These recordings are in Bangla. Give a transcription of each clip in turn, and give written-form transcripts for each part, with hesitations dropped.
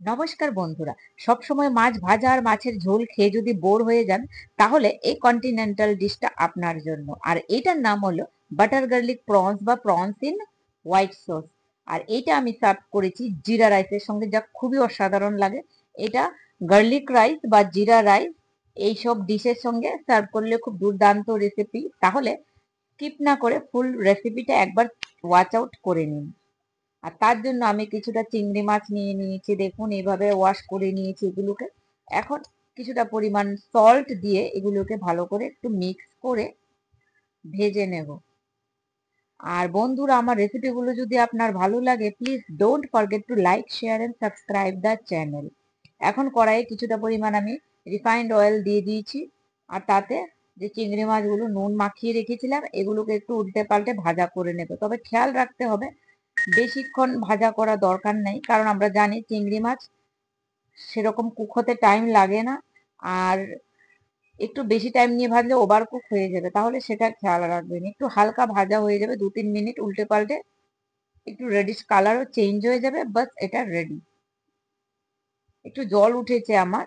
নমস্কার বন্ধুরা। সব সময় মাছ ভাজা আর মাছের ঝোল খেয়ে যদি বোর হয়ে যান, তাহলে এই কন্টিনেন্টাল ডিশটা আপনার জন্য। আর এটার নাম হলো বাটার গার্লিক প্রনস বা প্রনস ইন হোয়াইট সস। আর এটা আমি সার্ভ করেছি জিরা রাইসের সঙ্গে, যা খুবই অসাধারণ লাগে। এটা গার্লিক রাইস বা জিরা রাইস এইসব ডিশের সঙ্গে সার্ভ করলে খুব দুর্দান্ত রেসিপি। তাহলে স্কিপ না করে ফুল রেসিপিটা একবার ওয়াচ আউট করে নিন। আর তার জন্য আমি কিছুটা চিংড়ি মাছ নিয়ে নিয়েছি, দেখুন এইভাবে ওয়াশ করে নিয়েছি এগুলোকে। এখন কিছুটা পরিমাণ সল্ট দিয়ে এগুলোকে ভালো করে একটু মিক্স করে ভেজে নেব। আর বন্ধুরা, আমার রেসিপিগুলো যদি আপনার ভালো লাগে, please don't forget to like, share and subscribe the channel. এখন কড়াইয়ে কিছুটা পরিমাণ আমি রিফাইন্ড অয়েল দিয়ে দিয়েছি। আর তাতে যে চিংড়ি মাছগুলো নুন মাখিয়ে রেখেছিলাম, এগুলোকে একটু উল্টে পাল্টে ভাজা করে নেব। তবে খেয়াল রাখতে হবে, বেশিক্ষণ ভাজা করা দরকার নেই, কারণ আমরা জানি চিংড়ি মাছ সেরকম কুক হতে টাইম লাগে না। আর একটু বেশি টাইম নিয়ে ভাজলে ওভার কুক হয়ে যাবে, তাহলে সেটা খেয়াল রাখবেন। একটু হালকা ভাজা হয়ে যাবে, 2-3 মিনিট উল্টে পাল্টে একটু রেডিশ কালারও চেঞ্জ হয়ে যাবে, বাস এটা রেডি। একটু জল উঠেছে আমার,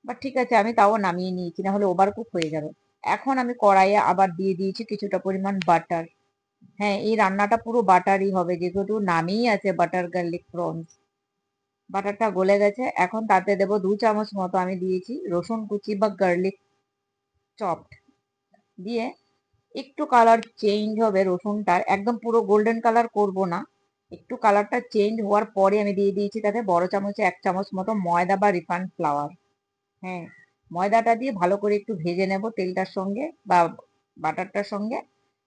বাট ঠিক আছে, আমি তাও নামিয়ে নিয়েছি, না হলে ওভার কুক হয়ে যাবে। এখন আমি কড়াইয়ে আবার দিয়ে দিয়েছি কিছুটা পরিমাণ বাটার। হ্যাঁ, এই রান্নাটা পুরো বাটারই হবে, যেহেতু নামেই আছে বাটার গার্লিক প্রনস। বাটারটা গলে গেছে, এখন তাতে দেবো 2 চামচ মতো আমি দিয়েছি রসুন কুচি বা গার্লিক চপড দিয়ে। একটু কালার চেঞ্জ হবে রসুনটার, একদম পুরো গোল্ডেন কালার করব না। একটু কালারটা চেঞ্জ হওয়ার পরে আমি দিয়ে দিয়েছি তাতে বড় চামচে 1 চামচ মতো ময়দা বা রিফাইন্ড ফ্লাওয়ার। হ্যাঁ, ময়দাটা দিয়ে ভালো করে একটু ভেজে নেব তেলটার সঙ্গে বা বাটারটার সঙ্গে।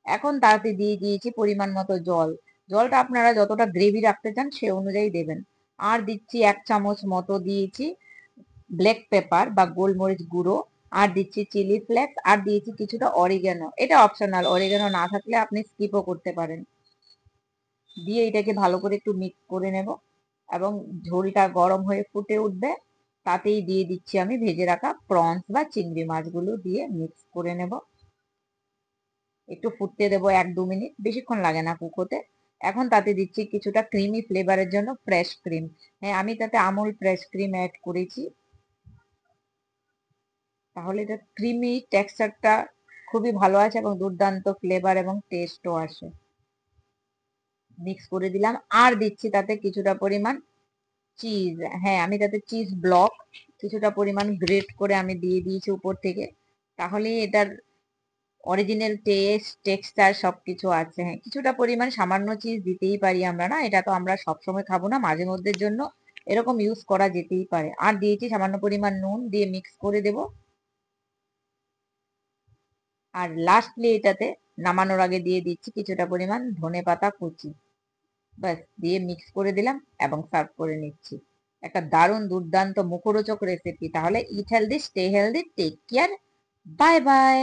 এখন তাতে দিয়ে দিয়েছি পরিমাণ মতো জল। জলটা আপনারা যতটা গ্রেভি রাখতে চান সে অনুযায়ী দেবেন। আর দিচ্ছি 1 চামচ মতো দিয়েছি ব্ল্যাক পেপার বা গোলমরিচ গুঁড়ো। আর দিচ্ছি চিলি ফ্লেক্স, আর দিয়েছি কিছুটা অরিগ্যানো। এটা অপশনাল, অরিগ্যানো না থাকলে আপনি স্কিপও করতে পারেন। দিয়ে এটাকে ভালো করে একটু মিক্স করে নেব, এবং ঝোলটা গরম হয়ে ফুটে উঠবে। তাতেই দিয়ে দিচ্ছি আমি ভেজে রাখা প্রনস বা চিংড়ি মাছগুলো দিয়ে মিক্স করে নেব। একটু ফুটতে দেবো 1-2 মিনিট, বেশিক্ষণ লাগে না কুক হতে। এখন তাতে দিচ্ছি কিছুটা ক্রিমি ফ্লেভারের জন্য ফ্রেশ ক্রিম। হ্যাঁ, আমি তাতে আমুল ফ্রেশ ক্রিম অ্যাড করেছি, তাহলে এটা ক্রিমি টেক্সচারটা খুবই ভালো আছে এবং দুর্দান্ত ফ্লেভার এবং টেস্টও আসে। মিক্স করে দিলাম, আর দিচ্ছি তাতে কিছুটা পরিমাণ চিজ। হ্যাঁ, আমি তাতে চিজ ব্লক কিছুটা পরিমাণ গ্রেট করে আমি দিয়ে দিয়েছি উপর থেকে। তাহলে এটার অরিজিনাল টেস্ট টেক্সচার সবকিছু আছে। হ্যাঁ, কিছুটা পরিমাণ সামান্য চিজ দিতেই পারি আমরা, না এটা তো আমরা সবসময় খাবো না, মাঝে মধ্যের জন্য এরকম ইউজ করা যেতেই পারে। আর দিয়েছি সামান্য পরিমাণ নুন, দিয়ে মিক্স করে দেব। আর লাস্টলি এটাতে নামানোর আগে দিয়ে দিচ্ছি কিছুটা পরিমাণ ধনেপাতা কুচি। ব্যাস, দিয়ে মিক্স করে দিলাম এবং সার্ভ করে নিচ্ছি। একটা দারুণ দুর্দান্ত মুখরোচক রেসিপি। তাহলে eat healthy, stay healthy, take care, bye by.